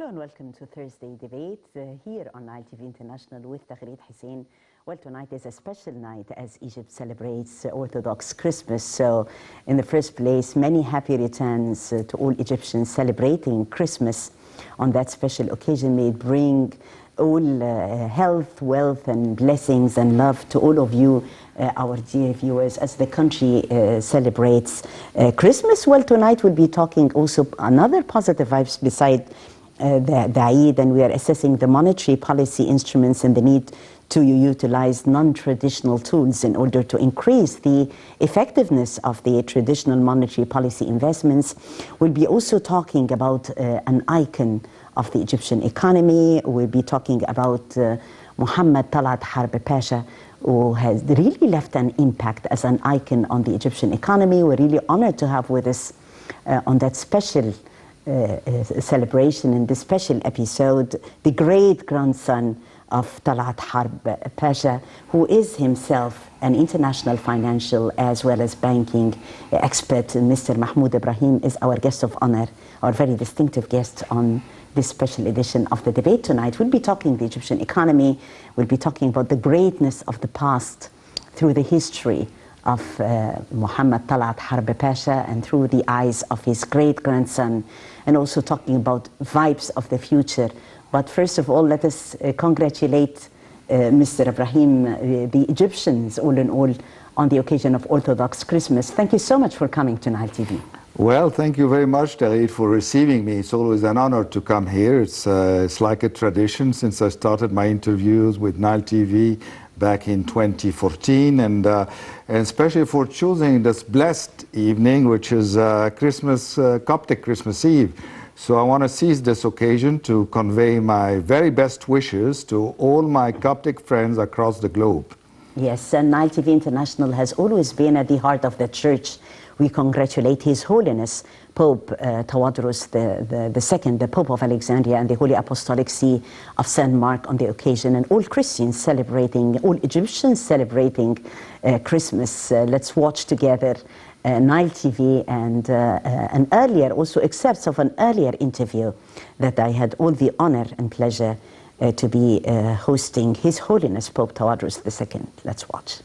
Hello and welcome to Thursday Debate here on Nile TV International with Taghreed Hussein. Well, tonight is a special night as Egypt celebrates Orthodox Christmas. So, in the first place, many happy returns to all Egyptians celebrating Christmas on that special occasion. May it bring all health, wealth, and blessings and love to all of you, our dear viewers, as the country celebrates Christmas. Well, tonight we'll be talking also another positive vibes beside the Eid, and we are assessing the monetary policy instruments and the need to utilize non-traditional tools in order to increase the effectiveness of the traditional monetary policy investments. We'll be also talking about an icon of the Egyptian economy. We'll be talking about Muhammad Talat Harb Pasha, who has really left an impact as an icon on the Egyptian economy. We're really honored to have with us on that special celebration in this special episode, the great grandson of Talat Harb Pasha, who is himself an international financial as well as banking expert. Mr. Mahmoud Ibrahim is our guest of honor, our very distinctive guest on this special edition of the debate tonight. We'll be talking the Egyptian economy, we'll be talking about the greatness of the past through the history of Muhammad Talat Harb Pasha and through the eyes of his great-grandson, and also talking about vibes of the future. But first of all, let us congratulate Mr. Ibrahim, the Egyptians, all in all, on the occasion of Orthodox Christmas. Thank you so much for coming to Nile TV. Well, thank you very much, Taghreed, for receiving me. It's always an honor to come here. It's like a tradition since I started my interviews with Nile TV back in 2014, and especially for choosing this blessed evening, which is Christmas, Coptic Christmas Eve. So I want to seize this occasion to convey my very best wishes to all my Coptic friends across the globe. Yes, and Nile TV International has always been at the heart of the church. We congratulate His Holiness Pope Tawadros II, the Pope of Alexandria and the Holy Apostolic See of St. Mark on the occasion, and all Christians celebrating, all Egyptians celebrating Christmas. Let's watch together Nile TV and an earlier, also excerpts of an earlier interview that I had all the honor and pleasure to be hosting His Holiness Pope Tawadros II. Let's watch.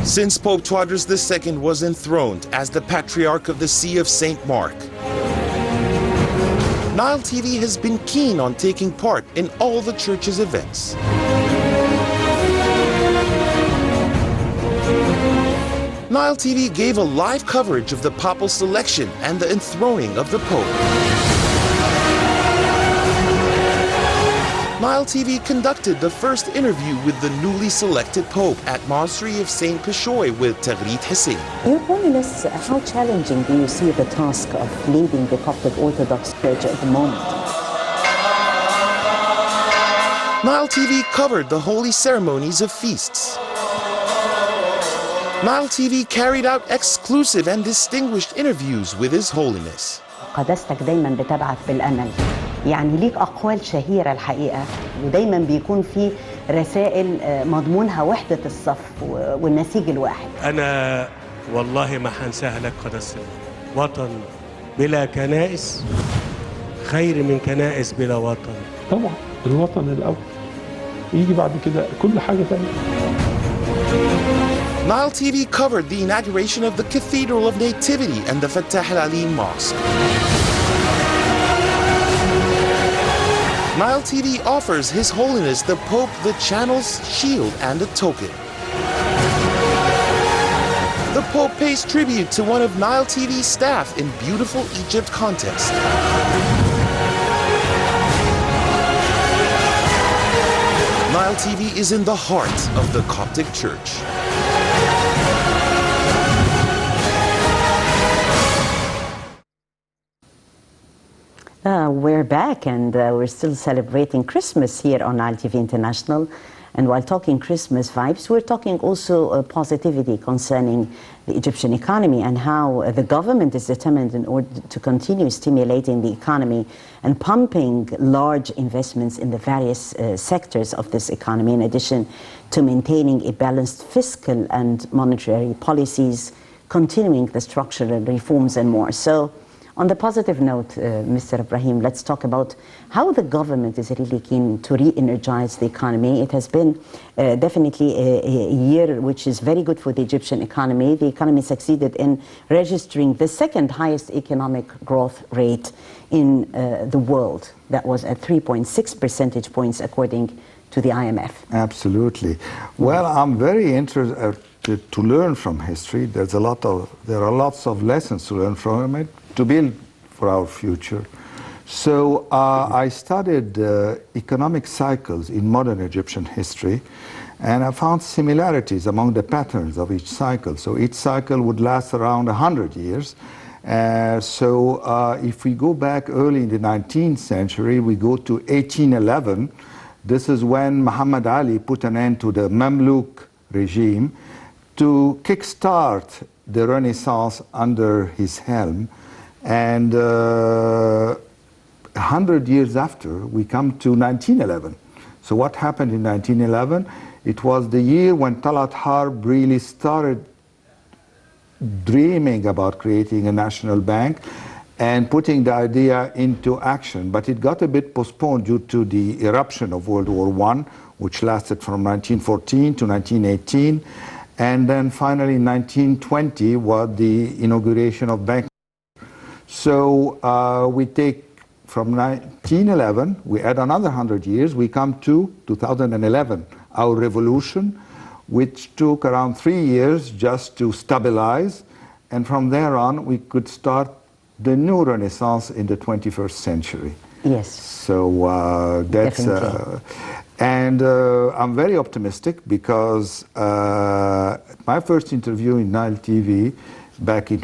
Since Pope Tawadros II was enthroned as the Patriarch of the See of St. Mark, Nile TV has been keen on taking part in all the church's events. Nile TV gave a live coverage of the papal selection and the enthroning of the Pope. Nile TV conducted the first interview with the newly selected Pope at Monastery of St. Peshoy with Taghreed Hussein. Your Holiness, how challenging do you see the task of leading the Coptic Orthodox Church at the moment? Nile TV covered the holy ceremonies of feasts. Nile TV carried out exclusive and distinguished interviews with His Holiness. قداستك دايما بتبعث بالأمل، يعني ليك أقوال شهيرة الحقيقة، ودايما بيكون في رسائل مضمونها وحدة الصف والنسيج الواحد. أنا والله ما هنساها لك قداسة. وطن بلا كنائس خير من كنائس بلا وطن. طبعا الوطن الأول يجي بعد كده كل حاجة تانية. Nile TV covered the inauguration of the Cathedral of Nativity and the Fatah al-Alim Mosque. Nile TV offers His Holiness the Pope the channel's shield and a token. The Pope pays tribute to one of Nile TV's staff in Beautiful Egypt contest. Nile TV is in the heart of the Coptic Church. We're back, and we're still celebrating Christmas here on Nile TV International. And while talking Christmas vibes, we're talking also positivity concerning the Egyptian economy and how the government is determined in order to continue stimulating the economy and pumping large investments in the various sectors of this economy, in addition to maintaining a balanced fiscal and monetary policies, continuing the structural reforms and more. So on the positive note, Mr. Ibrahim, let's talk about how the government is really keen to re-energize the economy. It has been definitely a year which is very good for the Egyptian economy. The economy succeeded in registering the second highest economic growth rate in the world. That was at 3.6 percentage points according to the IMF. Absolutely. Well, I'm very interested to learn from history. There are lots of lessons to learn from it, to build for our future. So I studied economic cycles in modern Egyptian history, and I found similarities among the patterns of each cycle. So each cycle would last around 100 years. If we go back early in the 19th century, we go to 1811. This is when Muhammad Ali put an end to the Mamluk regime to kickstart the Renaissance under his helm. And 100 years after, we come to 1911. So what happened in 1911? It was the year when Talat Harb really started dreaming about creating a national bank and putting the idea into action. But it got a bit postponed due to the eruption of World War I, which lasted from 1914 to 1918. And then finally in 1920 was the inauguration of bank. So we take from 1911, we add another 100 years, we come to 2011, our revolution, which took around 3 years just to stabilize. And from there on, we could start the new Renaissance in the 21st century. Yes. So that's... I'm very optimistic because my first interview in Nile TV back in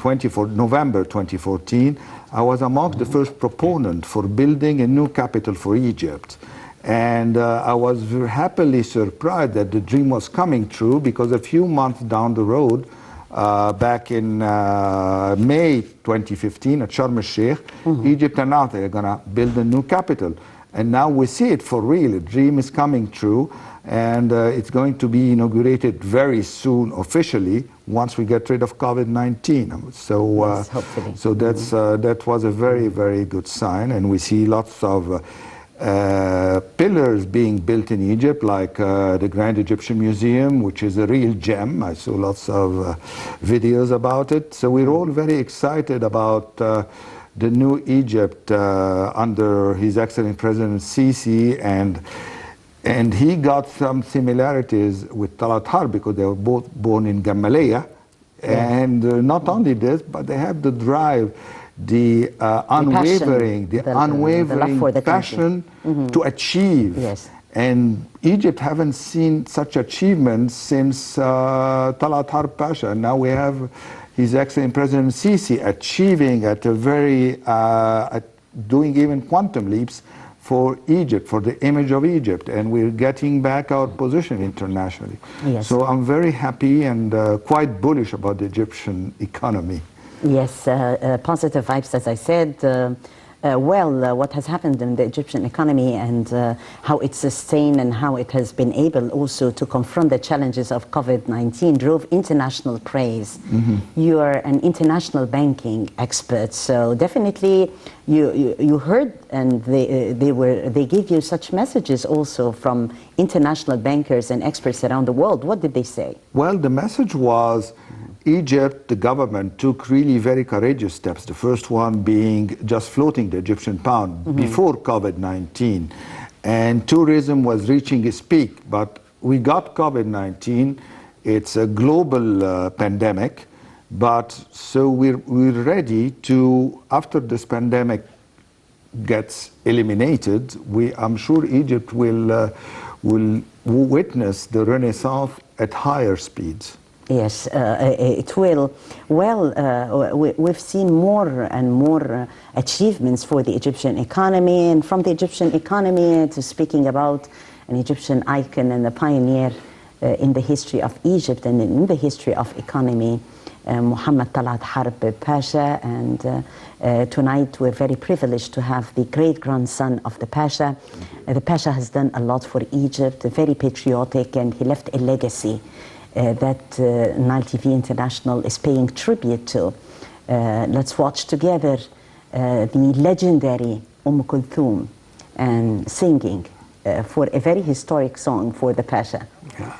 November 2014, I was among the first proponent for building a new capital for Egypt. And I was happily surprised that the dream was coming true, because a few months down the road, back in May 2015 at Sharm el-Sheikh, Egypt announced they're going to build a new capital. And now we see it for real. The dream is coming true, and it's going to be inaugurated very soon officially once we get rid of COVID-19. So, yes, hopefully. So that was a very, very good sign, and we see lots of pillars being built in Egypt, like the Grand Egyptian Museum, which is a real gem. I saw lots of videos about it. So we're all very excited about the new Egypt under His Excellency President Sisi, and he got some similarities with Talat Harb because they were both born in Gamaleya. And not only this, but they have the drive, the unwavering passion to achieve. Yes. And Egypt haven't seen such achievements since Talat Harb Pasha. Now we have His Excellency President Sisi achieving at a very, doing even quantum leaps for Egypt, for the image of Egypt, and we're getting back our position internationally. Yes. So I'm very happy and quite bullish about the Egyptian economy. Yes, positive vibes, as I said. What has happened in the Egyptian economy and how it sustained and how it has been able also to confront the challenges of COVID-19 drove international praise. You are an international banking expert, so definitely you heard, and they gave you such messages also from international bankers and experts around the world. What did they say? Well, the message was Egypt, the government, took really very courageous steps. The first one being just floating the Egyptian pound before COVID-19. And tourism was reaching its peak, but we got COVID-19. It's a global pandemic, but so we're ready to, after this pandemic gets eliminated, I'm sure Egypt will witness the Renaissance at higher speeds. Yes, it will. Well, we've seen more and more achievements for the Egyptian economy, and from the Egyptian economy to speaking about an Egyptian icon and a pioneer in the history of Egypt and in the history of economy, Muhammad Talat Harb Pasha. And tonight we're very privileged to have the great-grandson of the Pasha. The Pasha has done a lot for Egypt, very patriotic, and he left a legacy that Nile TV International is paying tribute to. Let's watch together the legendary Kulthum and singing for a very historic song for the Pasha. Yeah.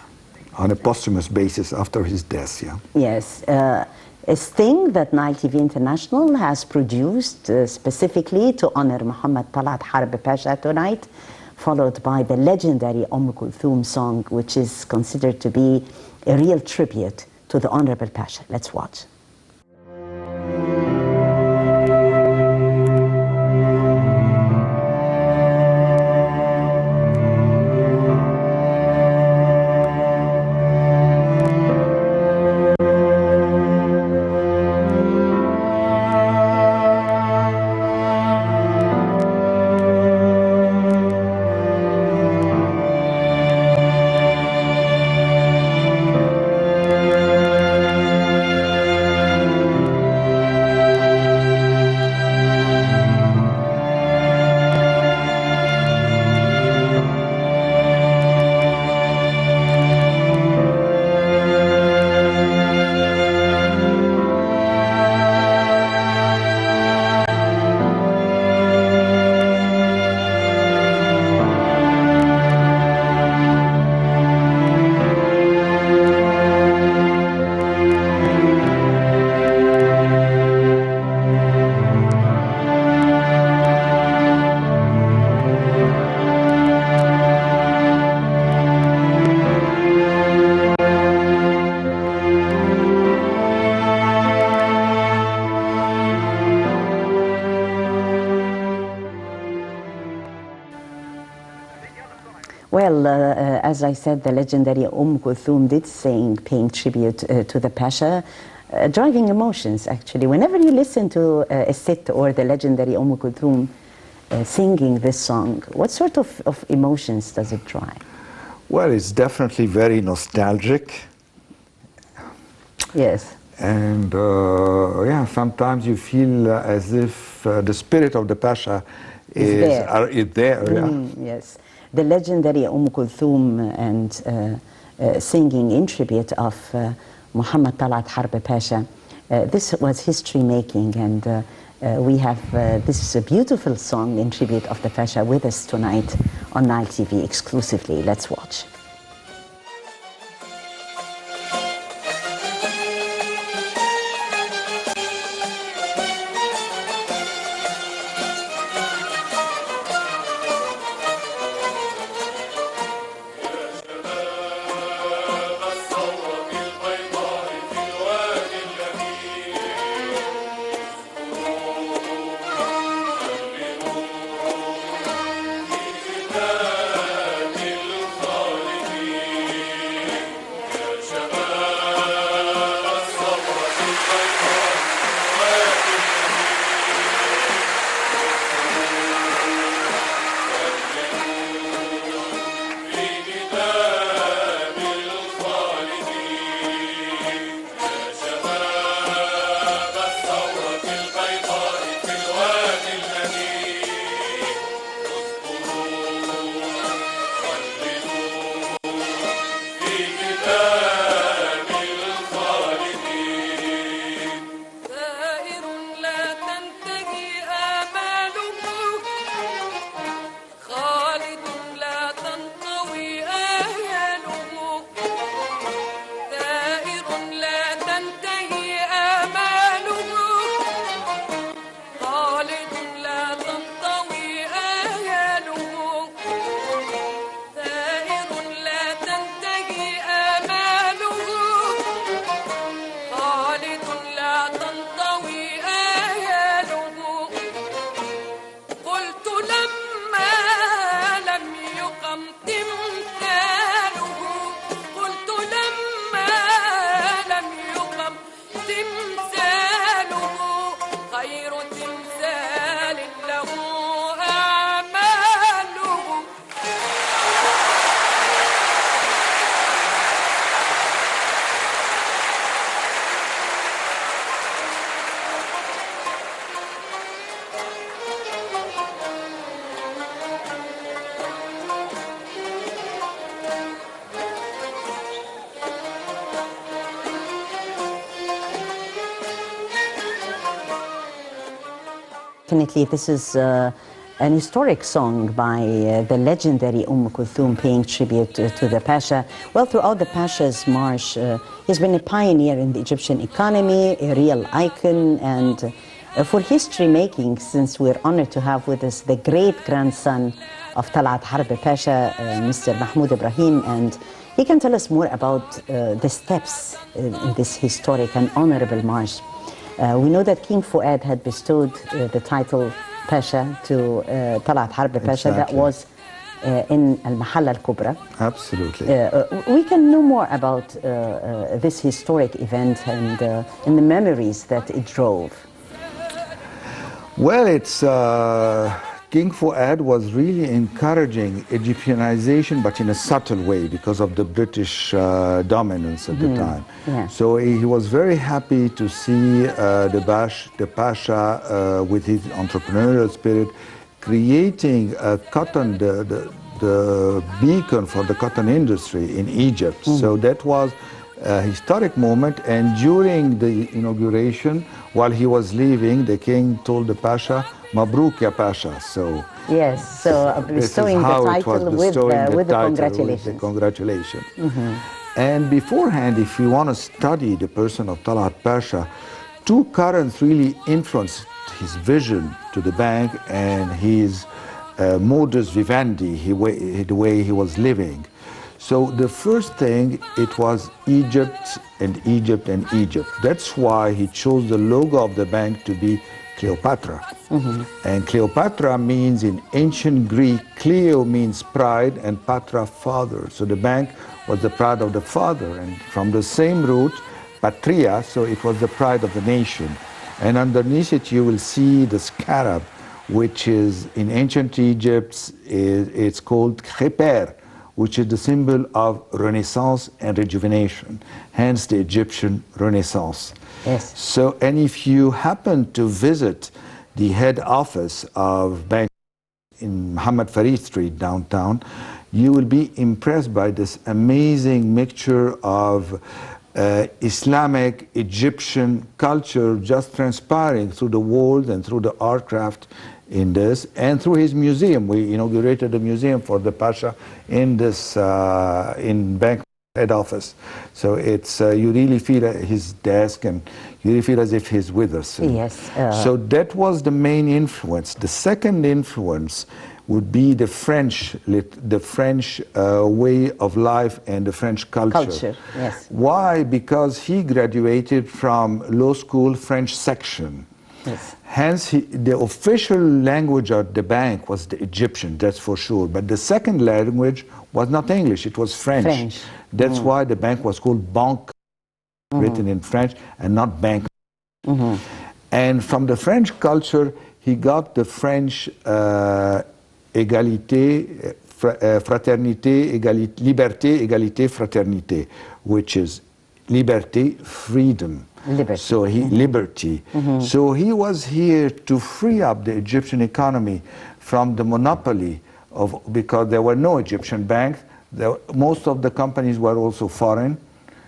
On a posthumous basis after his death, yeah. Yes. A sting that Nile TV International has produced specifically to honor Muhammad Talat Harb Pasha tonight, followed by the legendary Kulthum song, which is considered to be a real tribute to the Honorable Pasha. Let's watch. Well, as I said, the legendary Kulthum did sing, paying tribute to the Pasha, driving emotions, actually. Whenever you listen to a sit or the legendary Kulthum singing this song, what sort of emotions does it drive? Well, it's definitely very nostalgic. Yes. And yeah, sometimes you feel as if the spirit of the Pasha is there. Yeah. Yes. The legendary Kulthum and singing in tribute of Muhammad Talat Harb Pasha. This was history making, and we have this beautiful song in tribute of the Pasha with us tonight on Nile TV exclusively. Let's watch. Definitely, this is an historic song by the legendary Kulthum paying tribute to the Pasha. Well, throughout the Pasha's march, he's been a pioneer in the Egyptian economy, a real icon, and for history making, since we're honored to have with us the great-grandson of Talat Harb Pasha, Mr. Mahmoud Ibrahim, and he can tell us more about the steps in this historic and honorable march. We know that King Fuad had bestowed the title Pasha to Talat Harb Pasha. That was in Al-Mahalla Al-Kubra. Absolutely. We can know more about this historic event and the memories that it drove. Well, it's King Fuad was really encouraging Egyptianization, but in a subtle way because of the British dominance at the time. Yeah. So he was very happy to see the Pasha with his entrepreneurial spirit creating a cotton, the beacon for the cotton industry in Egypt. So that was a historic moment, and during the inauguration, while he was leaving, the king told the Pasha, Mabruk ya Pasha. So yes, so bestowing the title with the congratulations. Congratulations. And beforehand, if you want to study the person of Talat Pasha, two currents really influenced his vision to the bank and his modus vivendi, the way he was living. So the first thing, it was Egypt and Egypt and Egypt. That's why he chose the logo of the bank to be Cleopatra. And Cleopatra means in ancient Greek, Cleo means pride and Patra, father. So the bank was the pride of the father. And from the same root, Patria, so it was the pride of the nation. And underneath it you will see the scarab, which is in ancient Egypt, it's called Khepr, which is the symbol of Renaissance and rejuvenation, hence the Egyptian Renaissance. Yes. So, and if you happen to visit the head office of Bank in Muhammad Farid Street downtown, you will be impressed by this amazing mixture of Islamic, Egyptian culture just transpiring through the walls and through the art craft in this, and through his museum. We inaugurated a museum for the Pasha in this, in Bank head office. So it's, you really feel his desk and you really feel as if he's with us. Yes. So that was the main influence. The second influence would be the French way of life and the French culture. Yes. Why? Because he graduated from law school French section. Yes. Hence, the official language of the bank was the Egyptian, that's for sure. But the second language was not English, it was French. That's why the bank was called Banque, written in French, and not Bank. And from the French culture, he got the French égalité, fraternité, liberté, égalité, fraternité, which is liberty, freedom. Liberty. So liberty. So he was here to free up the Egyptian economy from the monopoly of, because there were no Egyptian banks. Most of the companies were also foreign.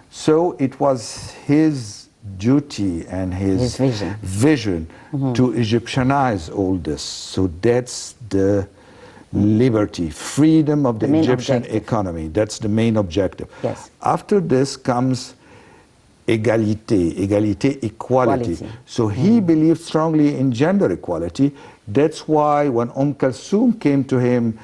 So it was his duty and his vision to Egyptianize all this. So that's the liberty, freedom of the Egyptian economy. That's the main objective. Yes. After this comes égalité, equality. So he believed strongly in gender equality. That's why when Kulthum came to him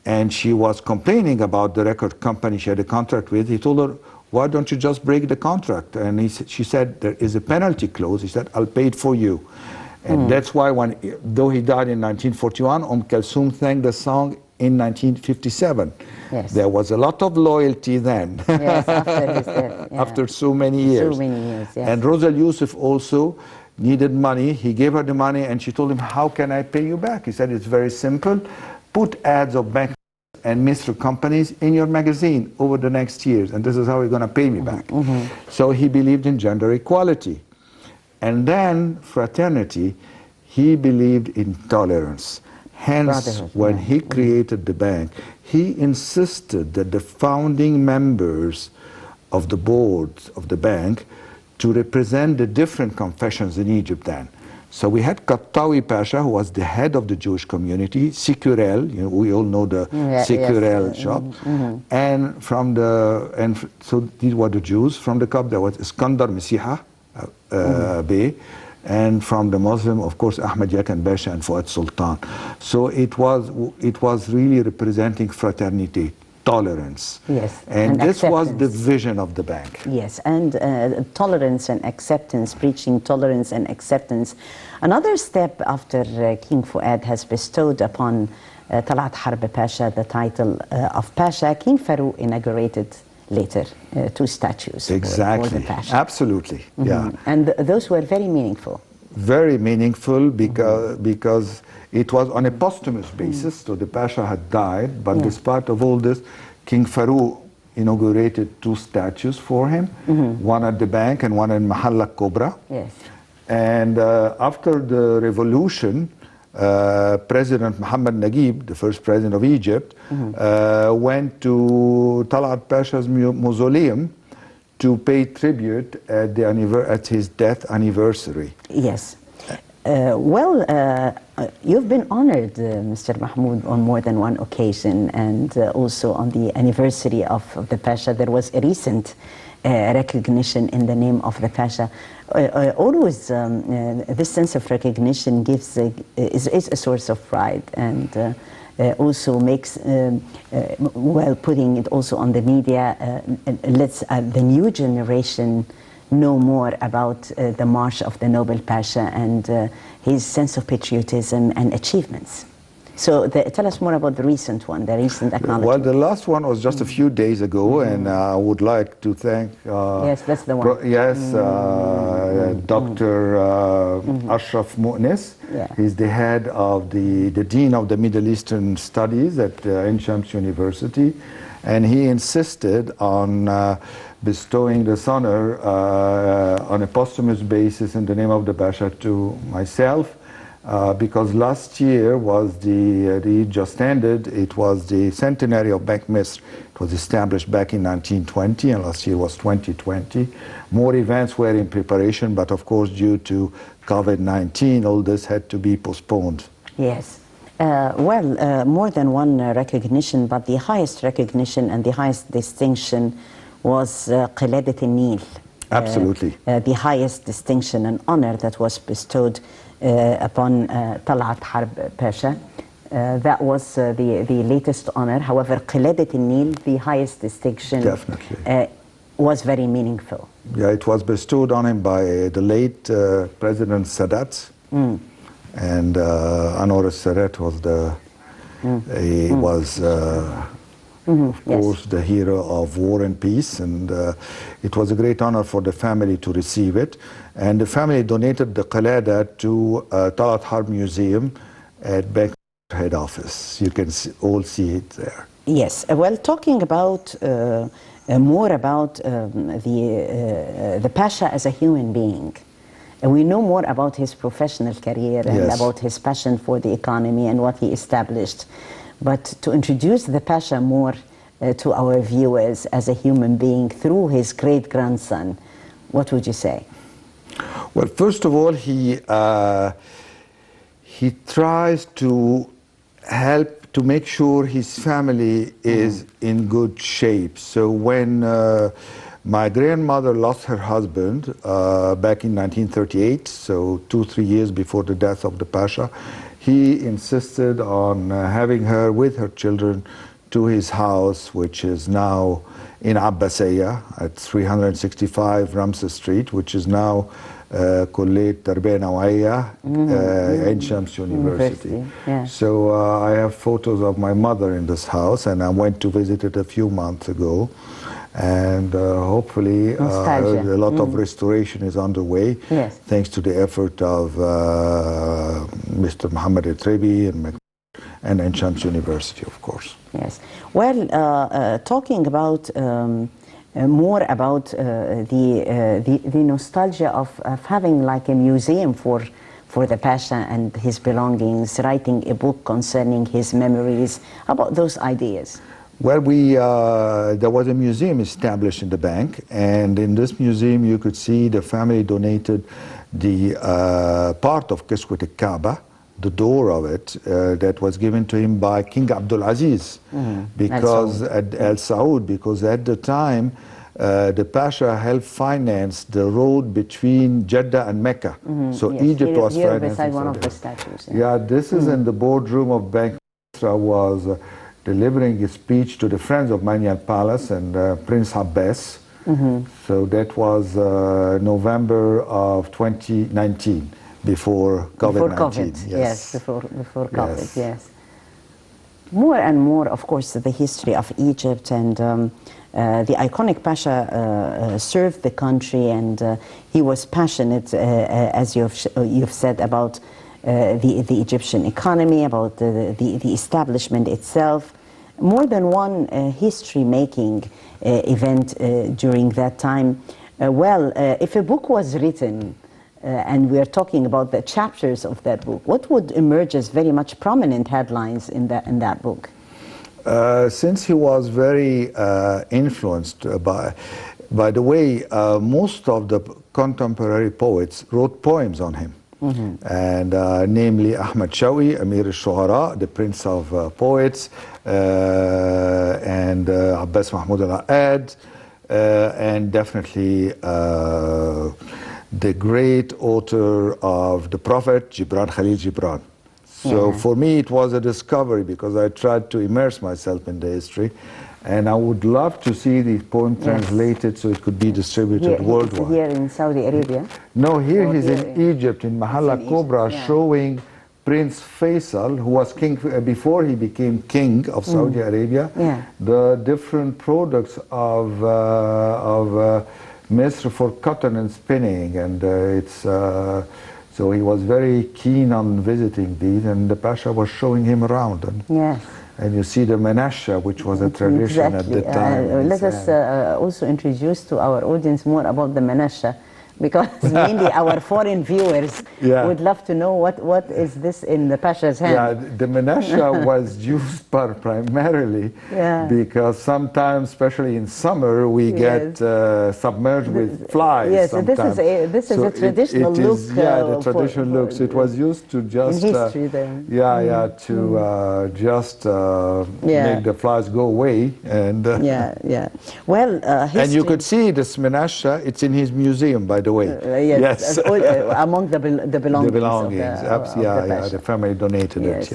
and she was complaining about the record company she had a contract with, he told her, why don't you just break the contract? And she said, there is a penalty clause. He said, I'll pay it for you. And that's why though he died in 1941, Kulthum sang the song in 1957. Yes. There was a lot of loyalty then. Yes, after his death. Yeah. After so many years. So many years, yes. And Rosal Youssef also needed money. He gave her the money and she told him, how can I pay you back? He said, it's very simple. Put ads of bank and Mr. companies in your magazine over the next years, and this is how you're going to pay me back. So he believed in gender equality. And then fraternity, he believed in tolerance. Hence, when he created the bank, he insisted that the founding members of the board of the bank to represent the different confessions in Egypt then. So we had Qattawi Pasha, who was the head of the Jewish community, Sikurel, we all know the Sikurel shop, so these were the Jews. From the Copts there was Iskandar Masiha Bey, and from the Muslim, of course, Ahmed Yakan Basha and Fuad Sultan. So it was really representing fraternity, tolerance. Yes, and this was the vision of the bank. Yes, and tolerance and acceptance, preaching tolerance and acceptance. Another step after King Fuad has bestowed upon Talat Harb Pasha the title of Pasha, King Farouk inaugurated later 2 statues for the Pasha. Absolutely, yeah. And those were very meaningful. Very meaningful because it was on a posthumous basis, so the Pasha had died, but despite of all this, King Farouk inaugurated 2 statues for him, one at the bank and one in Mahalla Kubra. Yes. And after the revolution, President Muhammad Naguib, the first president of Egypt, went to Talat Pasha's mausoleum to pay tribute at his death anniversary. Yes. You've been honored, Mr. Mahmoud, on more than one occasion, and also on the anniversary of the Pasha. There was a recent recognition in the name of the Pasha. Always, this sense of recognition is a source of pride, and also makes, putting it also on the media, lets the new generation know more about the march of the Noble Pasha and his sense of patriotism and achievements. So tell us more about the recent one, the recent acknowledgement. Well, the last one was just a few days ago, and I would like to thank yes, that's the one. Dr. Ashraf Mu'nis. Yeah. He's the head of the Dean of the Middle Eastern Studies at Ain Shams University, and he insisted on bestowing this honor on a posthumous basis in the name of the Pasha to myself, because last year was the just ended, it was the centenary of Bank Misr. It was established back in 1920, and last year was 2020. More events were in preparation, but of course due to COVID-19, all this had to be postponed. Yes. More than one recognition, but the highest recognition and the highest distinction was Qiladat al-Nil. Absolutely. The highest distinction and honor that was bestowed upon Talat Harb Pasha. That was the latest honor. However, Qiladat al-Nil, the highest distinction, definitely was very meaningful. Yeah, it was bestowed on him by the late President Sadat. And Anwar Sadat was of course, the hero of War and Peace, and it was a great honor for the family to receive it. And the family donated the Qalada to Talat Harb Museum at Bank head office. You can all see it there. Yes. Talking about more about the Pasha as a human being. We know more about his professional career and about his passion for the economy and what he established. But to introduce the Pasha more to our viewers as a human being through his great-grandson, what would you say? Well, first of all, he tries to help to make sure his family is in good shape. So when my grandmother lost her husband back in 1938, so 2-3 years before the death of the Pasha, he insisted on having her with her children to his house, which is now in Abbasiyya at 365 Ramses Street, which is now Kulliyat Tarbiyya Nawaiya, Ain Shams University. Yeah. So I have photos of my mother in this house, and I went to visit it a few months ago. And hopefully a lot of restoration is underway, thanks to the effort of Mr. Muhammad Etrebi and Ain Shams University, of course. Yes. Well, talking about more about the nostalgia of having like a museum for the Pasha and his belongings, writing a book concerning his memories, about those ideas. Well, there was a museum established in the bank, and in this museum you could see the family donated the part of Kiswet al-Kaaba, the door of it, that was given to him by King Abdul Aziz, because at Al Saud, because at the time the Pasha helped finance the road between Jeddah and Mecca. So Yes, Egypt was here financing. beside one Saudi of the Arabia. statues. Yeah, this is in the boardroom of Bank Misra, was delivering a speech to the friends of Manial Palace and Prince Abbas. So that was November of 2019, before COVID-19. Before COVID, yes, before COVID, yes. More and more, of course, the history of Egypt and the iconic Pasha served the country, and he was passionate, as you've said, about the Egyptian economy, about the establishment itself. More than one history-making event during that time. If a book was written, and we are talking about the chapters of that book, what would emerge as very much prominent headlines in that book? Since he was very influenced by the way, most of the contemporary poets wrote poems on him. And namely Ahmad Shawqi, Amir al-Shu'ara, the Prince of Poets, and Abbas Mahmoud al-Aqad, and definitely the great author of the Prophet, Gibran Khalil Gibran. So for me it was a discovery, because I tried to immerse myself in the history, and I would love to see the poem translated so it could be distributed worldwide. Here in Saudi Arabia? No, here he's in Egypt, in Mahalla Kubra, showing Prince Faisal, who was king before he became king of Saudi Arabia, the different products of Misr for cotton and spinning, and so he was very keen on visiting these, and the Pasha was showing him around. And you see the menasha, which was a tradition at the time. Let us also introduce to our audience more about the menasha, because mainly our foreign viewers would love to know what is this in the Pasha's hand. Yeah, the menasha was used primarily because sometimes, especially in summer, we get submerged with flies. Yes, sometimes. this is a traditional look. The traditional looks. It was used to just in history then. Just make the flies go away. And Well, and you could see this menasha. It's in his museum, by the way. Yes. Among the belongings. The family donated it.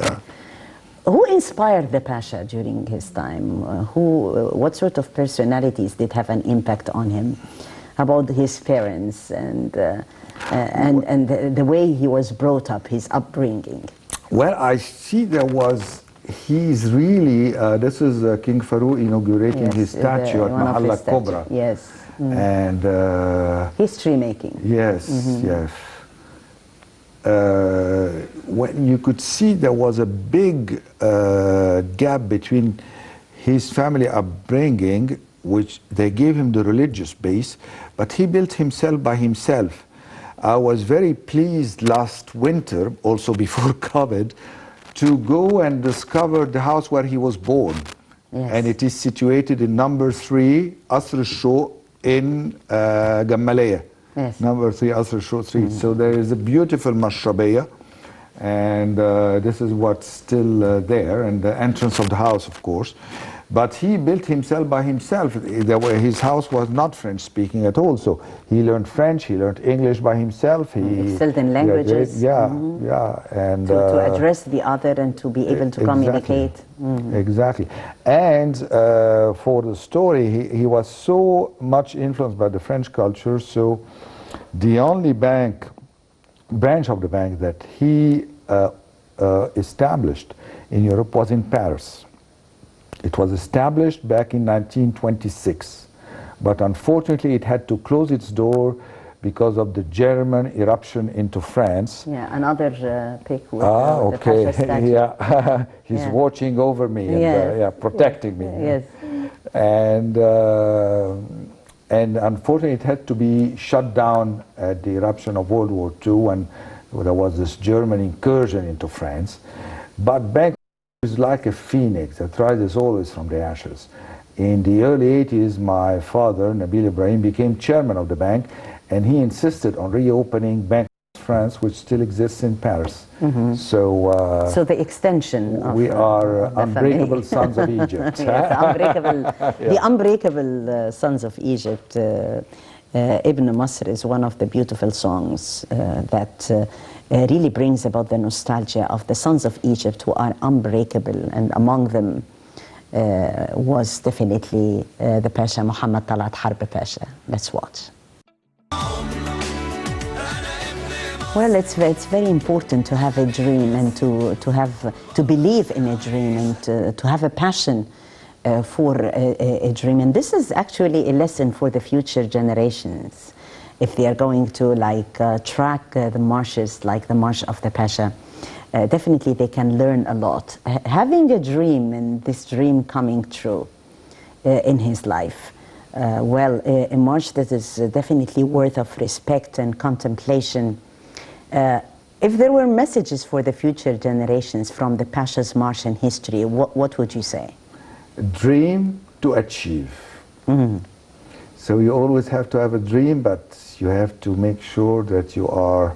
Who inspired the Pasha during his time? What sort of personalities did have an impact on him? About his parents and the way he was brought up, his upbringing. Well, I see he's really, this is King Farouk inaugurating his statue at Mahalla Kubra. Yes. And history making. Yes, yes. When you could see there was a big gap between his family upbringing, which they gave him the religious base, but he built himself by himself. I was very pleased last winter, also before COVID, to go and discover the house where he was born. And it is situated in number 3 Asr al-Shuq in Gammalaya. Number 3 Asr al-Shuq Street. So there is a beautiful mashrabiyah, and this is what's still there, and the entrance of the house, of course. But he built himself by himself. His house was not French speaking at all, so he learned French, he learned English by himself. He excelled in languages. And to address the other and to be able to communicate. Exactly. And for the story, he was so much influenced by the French culture, so the only branch of the bank that he established in Europe was in Paris. It was established back in 1926, but unfortunately it had to close its door because of the German eruption into France. Another pic with the Pasha statue. He's watching over me and protecting me. And unfortunately it had to be shut down at the eruption of World War II, and there was this German incursion into France. But Bank is like a phoenix that rises always from the ashes. In the early 80s, my father, Nabil Ibrahim, became chairman of the bank, and he insisted on reopening Bank of France, which still exists in Paris. So the extension of we are the unbreakable family. sons of Egypt. Yes, the unbreakable sons of Egypt. Ibn Masr is one of the beautiful songs that really brings about the nostalgia of the sons of Egypt who are unbreakable, and among them was definitely the Pasha, Muhammad Talat Harb Pasha. Let's watch. Well, it's very important to have a dream and to believe in a dream and to have a passion for a dream. And this is actually a lesson for the future generations. If they are going to track the marches like the March of the Pasha, definitely they can learn a lot. Having a dream and this dream coming true in his life, a march that is definitely worth of respect and contemplation. If there were messages for the future generations from the Pasha's march in history, what would you say? Dream to achieve. So you always have to have a dream, but you have to make sure that you are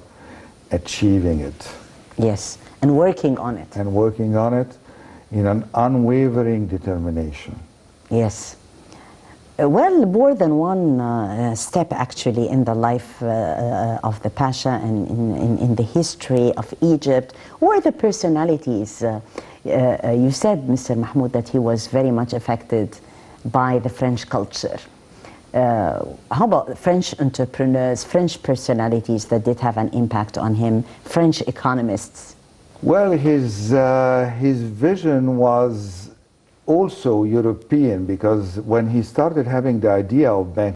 achieving it. Yes, and working on it. And working on it in an unwavering determination. Yes. Well, more than one step actually in the life of the Pasha and in the history of Egypt, or the personalities. You said, Mr. Mahmoud, that he was very much affected by the French culture. How about French entrepreneurs, French personalities that did have an impact on him, French economists? Well, his vision was also European, because when he started having the idea of a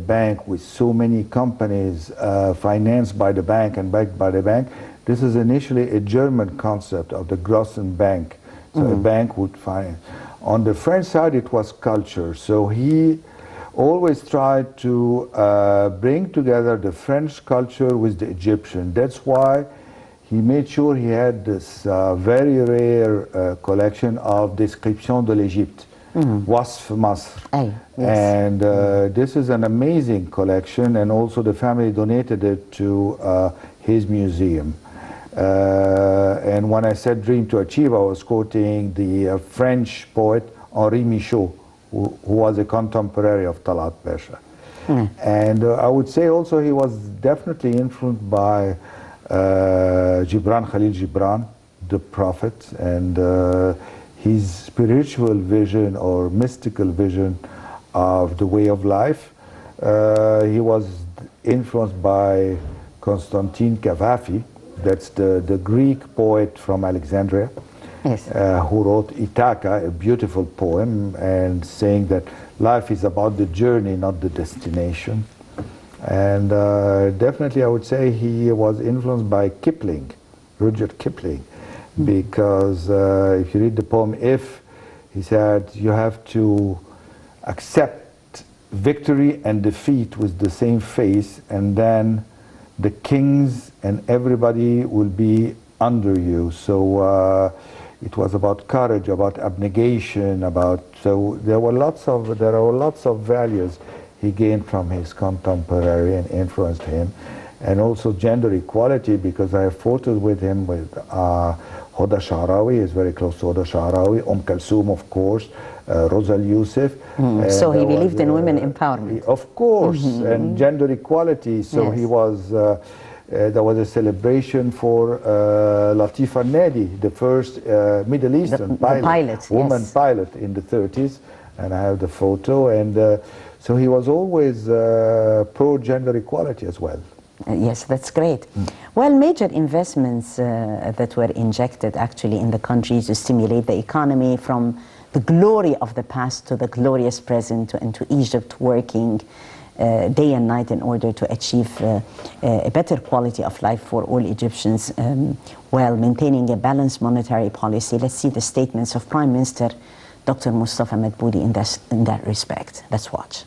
bank with so many companies financed by the bank and backed by the bank, this is initially a German concept of the Grossen Bank. So a bank would finance. On the French side, it was culture. So he always tried to bring together the French culture with the Egyptian. That's why he made sure he had this very rare collection of Description de l'Égypte, Wasf Masr. Yes. And this is an amazing collection, and also the family donated it to his museum. And when I said dream to achieve, I was quoting the French poet Henri Michaud, who was a contemporary of Talat Pasha. And I would say also he was definitely influenced by Khalil Gibran, the prophet, and his spiritual vision or mystical vision of the way of life. He was influenced by Constantine Cavafy, that's the Greek poet from Alexandria, who wrote Ithaca, a beautiful poem, and saying that life is about the journey, not the destination. And definitely I would say he was influenced by Kipling, Rudyard Kipling, because if you read the poem If, he said you have to accept victory and defeat with the same face, and then the kings and everybody will be under you. So it was about courage, about abnegation, so there are lots of values he gained from his contemporary and influenced him. And also gender equality, because I have photos with him with Hoda Sha'rawi, is very close to Hoda Sha'rawi, Kulthum, of course, Rosal Youssef. So he believed in women empowerment. Of course, and gender equality. So he was, there was a celebration for Latifa Nedi, the first Middle Eastern pilot, woman pilot in the 30s, and I have the photo. And so he was always pro-gender equality as well. Yes, that's great. Well, major investments that were injected actually in the country to stimulate the economy, from the glory of the past to the glorious present, and to Egypt working day and night in order to achieve a better quality of life for all Egyptians, while maintaining a balanced monetary policy. Let's see the statements of Prime Minister Dr. Mustafa Madbouli in that respect. Let's watch.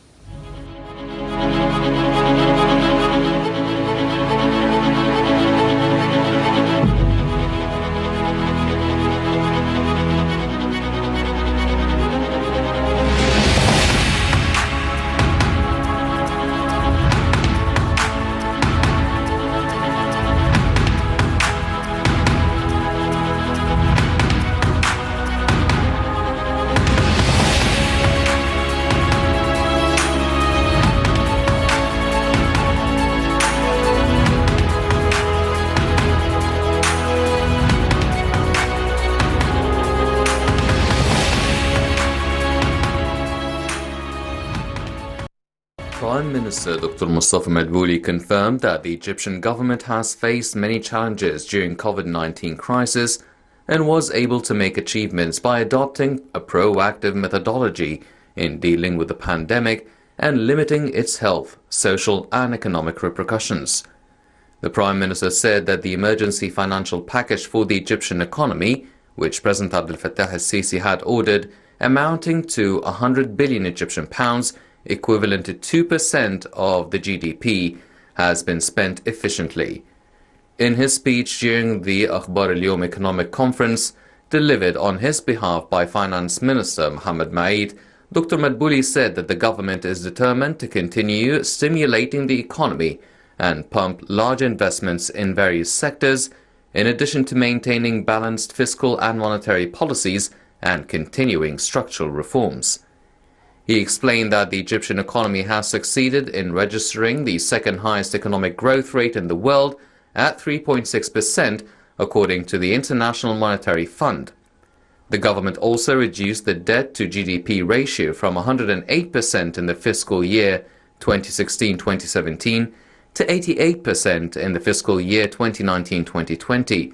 Prime Minister Dr. Mustafa Madbouli confirmed that the Egyptian government has faced many challenges during COVID-19 crisis and was able to make achievements by adopting a proactive methodology in dealing with the pandemic and limiting its health, social and economic repercussions. The Prime Minister said that the emergency financial package for the Egyptian economy, which President Abdel Fattah el-Sisi had ordered, amounting to 100 billion Egyptian pounds, equivalent to 2% of the GDP, has been spent efficiently. In his speech during the Akhbar al-Yom Economic Conference, delivered on his behalf by Finance Minister Mohammed Maid, Dr. Madbouli said that the government is determined to continue stimulating the economy and pump large investments in various sectors, in addition to maintaining balanced fiscal and monetary policies and continuing structural reforms. He explained that the Egyptian economy has succeeded in registering the second highest economic growth rate in the world at 3.6%, according to the International Monetary Fund. The government also reduced the debt-to-GDP ratio from 108% in the fiscal year 2016-2017 to 88% in the fiscal year 2019-2020,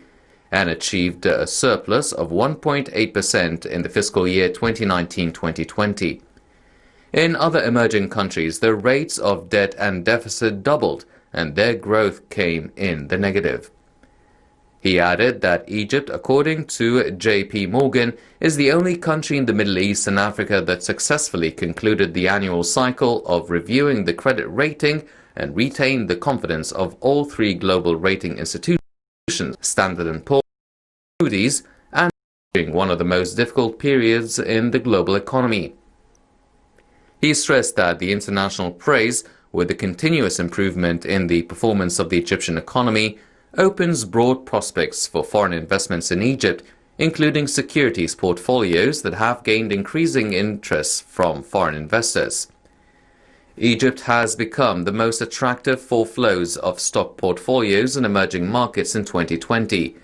and achieved a surplus of 1.8% in the fiscal year 2019-2020. In other emerging countries, the rates of debt and deficit doubled, and their growth came in the negative. He added that Egypt, according to J.P. Morgan, is the only country in the Middle East and Africa that successfully concluded the annual cycle of reviewing the credit rating and retained the confidence of all three global rating institutions, Standard & Poor's, Moody's, and during one of the most difficult periods in the global economy. He stressed that the international praise, with the continuous improvement in the performance of the Egyptian economy, opens broad prospects for foreign investments in Egypt, including securities portfolios that have gained increasing interest from foreign investors. Egypt has become the most attractive for flows of stock portfolios in emerging markets in 2020.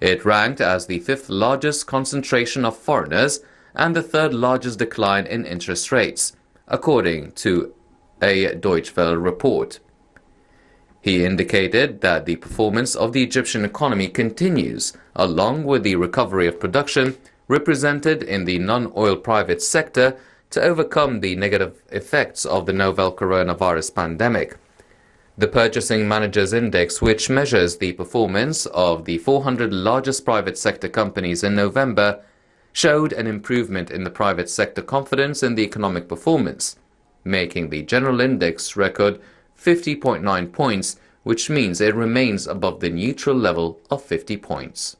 It ranked as the fifth largest concentration of foreigners and the third largest decline in interest rates, according to a Deutsche Welle report. He indicated that the performance of the Egyptian economy continues, along with the recovery of production represented in the non-oil private sector, to overcome the negative effects of the novel coronavirus pandemic. The Purchasing Managers Index, which measures the performance of the 400 largest private sector companies in November, showed an improvement in the private sector confidence in the economic performance, making the general index record 50.9 points, which means it remains above the neutral level of 50 points.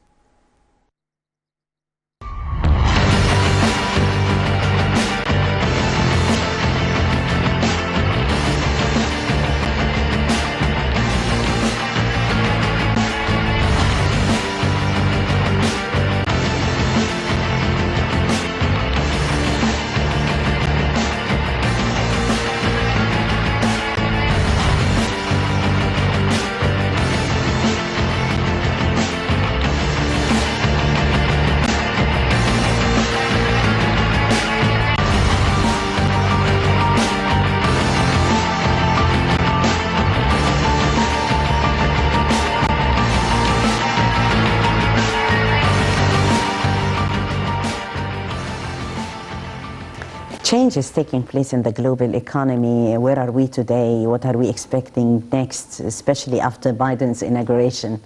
Changes taking place in the global economy. Where are we today? What are we expecting next, especially after Biden's inauguration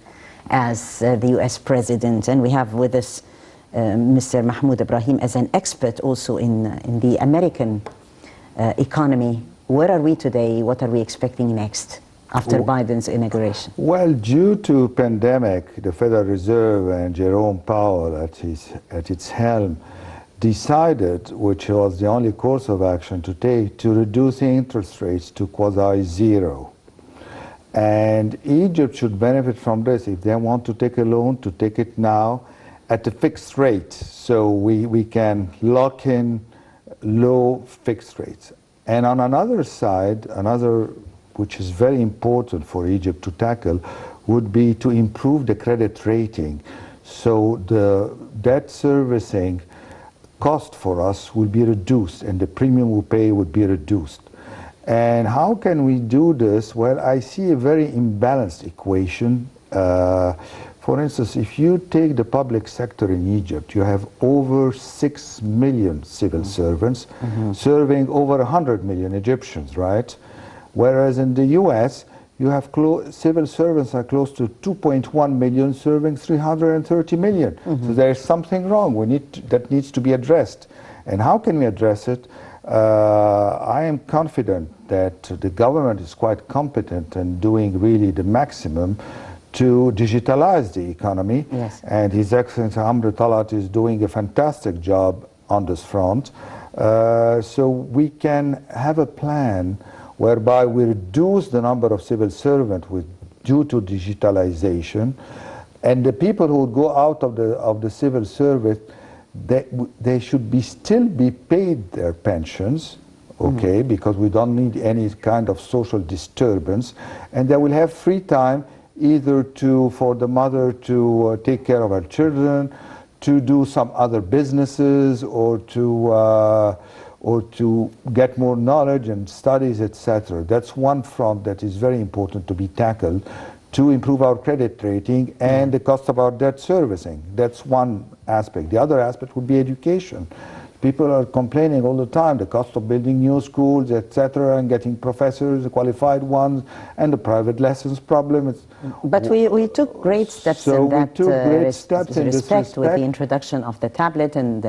as the U.S. president? And we have with us Mr. Mahmoud Ibrahim as an expert also in the American economy. Where are we today? What are we expecting next after Biden's inauguration? Well, due to pandemic, the Federal Reserve and Jerome Powell at its helm decided, which was the only course of action to take, to reduce interest rates to quasi-zero. And Egypt should benefit from this. If they want to take a loan, to take it now at a fixed rate, so we can lock in low fixed rates. And on another side, which is very important for Egypt to tackle, would be to improve the credit rating. So the debt servicing cost for us will be reduced and the premium we pay would be reduced. And how can we do this? Well, I see a very imbalanced equation. For instance, if you take the public sector in Egypt, you have over 6 million civil servants serving over 100 million Egyptians, right? Whereas in the US, you have civil servants are close to 2.1 million serving 330 million. So there's something wrong. That needs to be addressed. And how can we address it? I am confident that the government is quite competent in doing really the maximum to digitalize the economy. Yes. And His Excellency Hamd Talat is doing a fantastic job on this front. So we can have a plan whereby we reduce the number of civil servants due to digitalization, and the people who would go out of the civil service, they should still be paid their pensions, okay, because we don't need any kind of social disturbance, and they will have free time either for the mother to take care of her children, to do some other businesses, or to get more knowledge and studies, etc. That's one front that is very important to be tackled to improve our credit rating and the cost of our debt servicing. That's one aspect. The other aspect would be education. People are complaining all the time, the cost of building new schools, etc., and getting professors, qualified ones, and the private lessons problem. But we took great steps in that respect with the introduction of the tablet and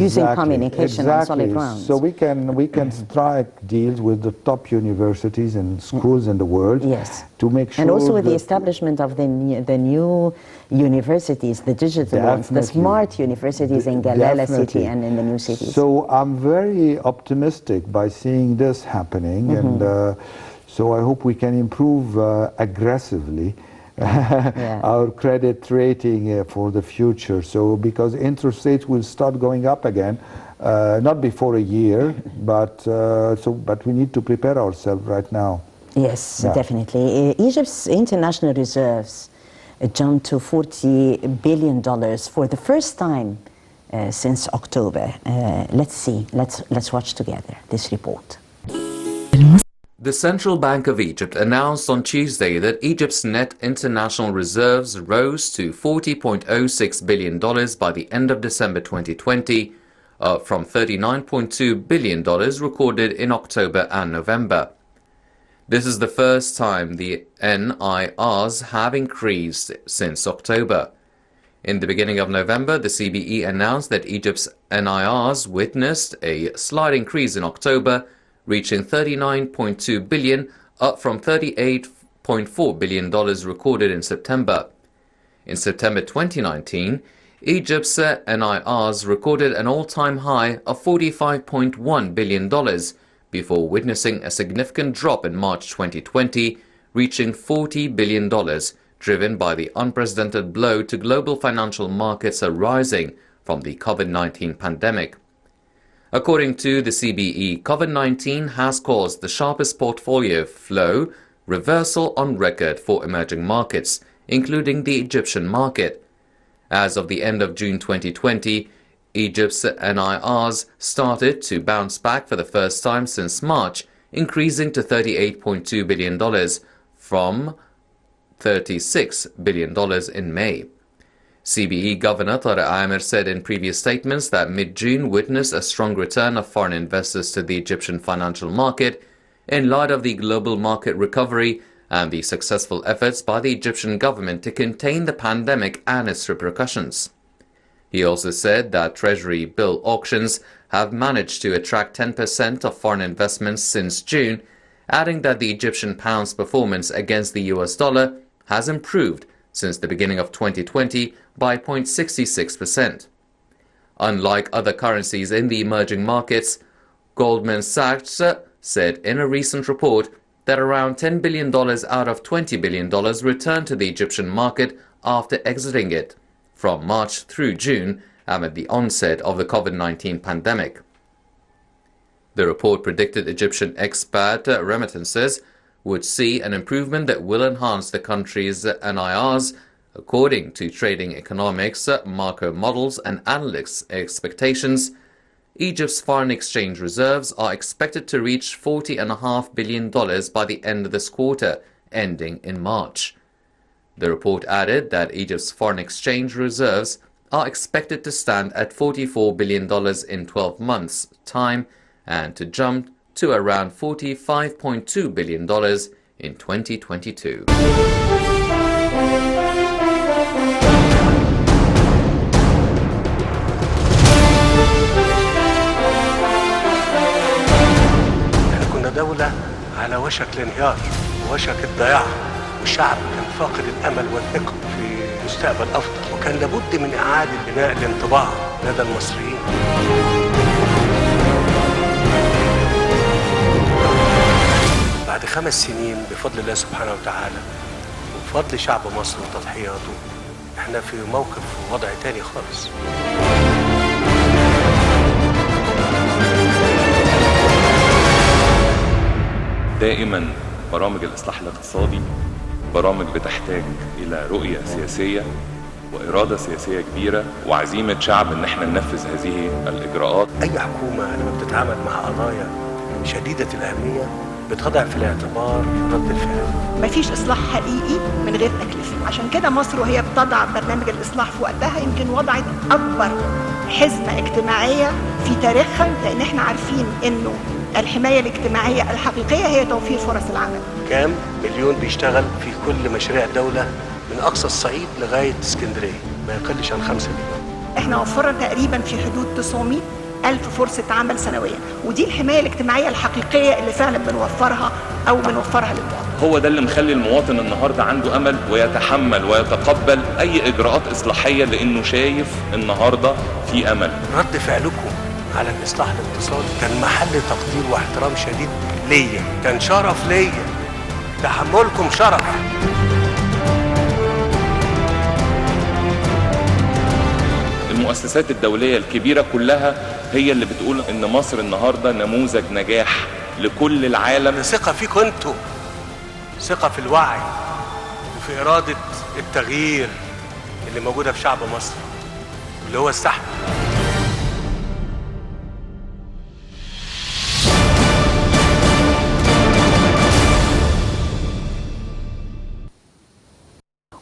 using communication on solid grounds. So we can strike deals with the top universities and schools in the world, yes, to make sure. And also with the establishment of the new universities, the digital ones, the smart universities in Galala city and in the new cities. So I'm very optimistic by seeing this happening, and so I hope we can improve aggressively our credit rating for the future. So because interest rates will start going up again, not before a year, but we need to prepare ourselves right now. Yes, definitely. Egypt's international reserves jumped to $40 billion for the first time since October. Let's see. Let's watch together this report. The Central Bank of Egypt announced on Tuesday that Egypt's net international reserves rose to $40.06 billion by the end of December 2020, up from $39.2 billion recorded in October and November. This is the first time the NIRs have increased since October. In the beginning of November, the CBE announced that Egypt's NIRs witnessed a slight increase in October, reaching $39.2 billion, up from $38.4 billion recorded in September. In September 2019, Egypt's NIRs recorded an all-time high of $45.1 billion, before witnessing a significant drop in March 2020, reaching $40 billion, driven by the unprecedented blow to global financial markets arising from the COVID-19 pandemic. According to the CBE, COVID-19 has caused the sharpest portfolio flow reversal on record for emerging markets, including the Egyptian market. As of the end of June 2020, Egypt's NIRs started to bounce back for the first time since March, increasing to $38.2 billion from $36 billion in May. CBE Governor Tariq Amir said in previous statements that mid-June witnessed a strong return of foreign investors to the Egyptian financial market in light of the global market recovery and the successful efforts by the Egyptian government to contain the pandemic and its repercussions. He also said that Treasury bill auctions have managed to attract 10% of foreign investments since June, adding that the Egyptian pound's performance against the US dollar has improved since the beginning of 2020 by 0.66%. Unlike other currencies in the emerging markets, Goldman Sachs said in a recent report that around $10 billion out of $20 billion returned to the Egyptian market after exiting it from March through June amid the onset of the COVID-19 pandemic. The report predicted Egyptian expat remittances would see an improvement that will enhance the country's NIRs, according to trading economics, macro models and analysts' expectations. Egypt's foreign exchange reserves are expected to reach $40.5 billion by the end of this quarter, ending in March. The report added that Egypt's foreign exchange reserves are expected to stand at $44 billion in 12 months' time and to jump to around $45.2 billion in 2022. دولة على وشك الانهيار ووشك الضياع، والشعب كان فاقد الأمل والثقة في مستقبل أفضل، وكان لابد من إعادة بناء الانطباع لدى المصريين. بعد 5 سنين بفضل الله سبحانه وتعالى وبفضل شعب مصر وتضحياته احنا في موقف ووضع تاني خالص. دائما برامج الإصلاح الاقتصادي برامج بتحتاج إلى رؤية سياسية وإرادة سياسية كبيرة وعزيمة شعب إن احنا ننفذ هذه الإجراءات. أي حكومة لما بتتعامل مع قضايا شديدة الأهمية بتضع في الاعتبار رد الفعل. مفيش إصلاح حقيقي من غير تكلفة، عشان كده مصر وهي بتضع برنامج الإصلاح في وقتها يمكن وضعت أكبر حزمة اجتماعية في تاريخها، لأن احنا عارفين إنه الحماية الاجتماعية الحقيقية هي توفير فرص العمل. كام مليون بيشتغل في كل مشاريع الدولة من أقصى الصعيد لغاية اسكندرية، ما يقلش عن 5 مليون. احنا وفرنا تقريبا في حدود 900 ألف فرصة عمل سنويا، ودي الحماية الاجتماعية الحقيقية اللي فعلا بنوفرها أو بنوفرها للمواطن. هو ده اللي مخلي المواطن النهاردة عنده أمل ويتحمل ويتقبل أي إجراءات إصلاحية لأنه شايف النهاردة في أمل. رد فعلكم على الإصلاح الاقتصادي كان محل تقدير واحترام شديد ليا، كان شرف ليا، تحملكم شرف. المؤسسات الدولية الكبيرة كلها هي اللي بتقول إن مصر النهاردة نموذج نجاح لكل العالم. ثقة فيكم انتوا، ثقة في الوعي وفي إرادة التغيير اللي موجودة في شعب مصر اللي هو استحمل.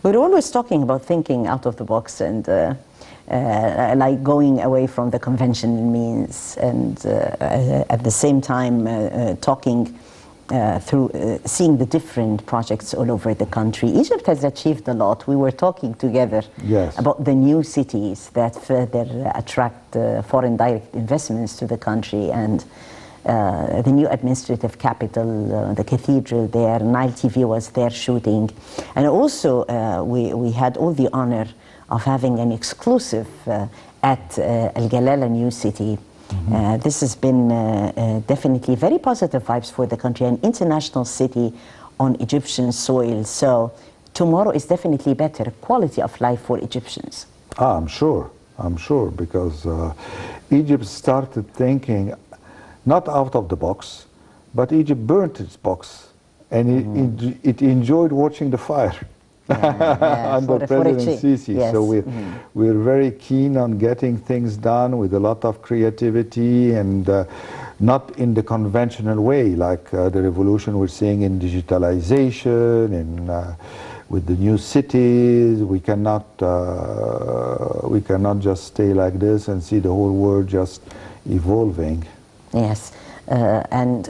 We're always talking about thinking out of the box and like going away from the conventional means, and at the same time talking through seeing the different projects all over the country. Egypt has achieved a lot. We were talking together about the new cities that further attract foreign direct investments to the country, and the new administrative capital, the cathedral there, Nile TV was there shooting. And also we had all the honor of having an exclusive at Al Galala New City. This has been definitely very positive vibes for the country, an international city on Egyptian soil. So tomorrow is definitely better quality of life for Egyptians. I'm sure, because Egypt started thinking not out of the box, but Egypt burnt its box, and it enjoyed watching the fire under President Sisi. Yes. So we're very keen on getting things done with a lot of creativity and not in the conventional way, like the revolution we're seeing in digitalization and with the new cities. We cannot just stay like this and see the whole world just evolving. Yes, and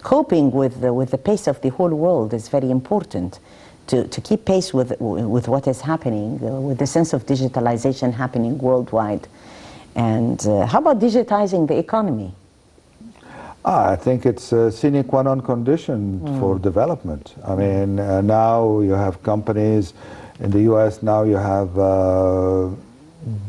coping with the pace of the whole world is very important. To keep pace with what is happening, with the sense of digitalization happening worldwide. And how about digitizing the economy? I think it's a sine qua non condition for development. I mean, now you have companies in the US, now you have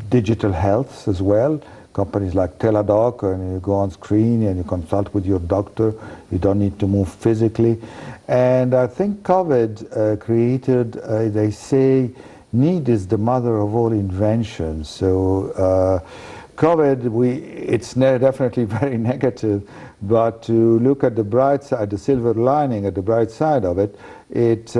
digital health as well. Companies like Teladoc, and you go on screen and you consult with your doctor. You don't need to move physically. And I think COVID created, they say, need is the mother of all inventions. So COVID, it's definitely very negative, but to look at the bright side, the silver lining at the bright side of it, it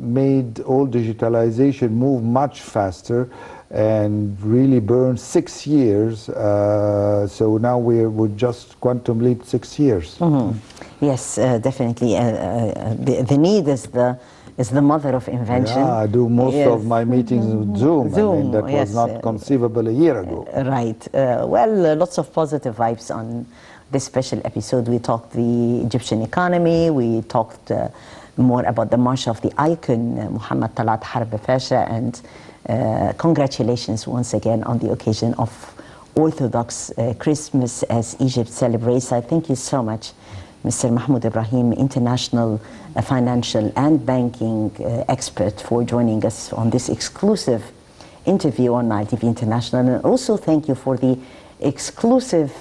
made all digitalization move much faster, and really burned 6 years. So now we're just quantum leap 6 years. Yes, definitely. The need is the mother of invention. Yeah, I do most of my meetings with Zoom. I mean, that was not conceivable a year ago. Right. Well, lots of positive vibes on this special episode. We talked the Egyptian economy. We talked more about the march of the icon, Muhammad Talat Harb Pasha, and congratulations once again on the occasion of Orthodox Christmas as Egypt celebrates. I thank you so much, Mr. Mahmoud Ibrahim, international financial and banking expert, for joining us on this exclusive interview on Nile TV International. And also thank you for the exclusive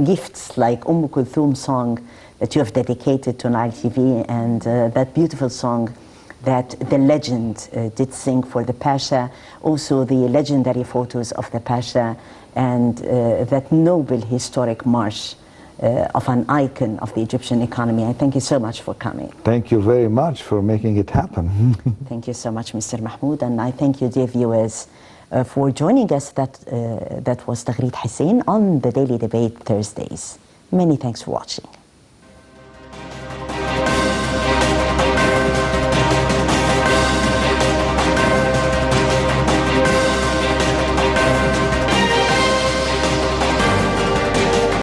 gifts like Kulthum song that you have dedicated to Nile TV, and that beautiful song that the legend did sing for the Pasha, also the legendary photos of the Pasha, and that noble historic march of an icon of the Egyptian economy. I thank you so much for coming. Thank you very much for making it happen. Thank you so much, Mr. Mahmoud, and I thank you, dear viewers, for joining us. That was Taghreed Hussein on the Daily Debate Thursdays. Many thanks for watching.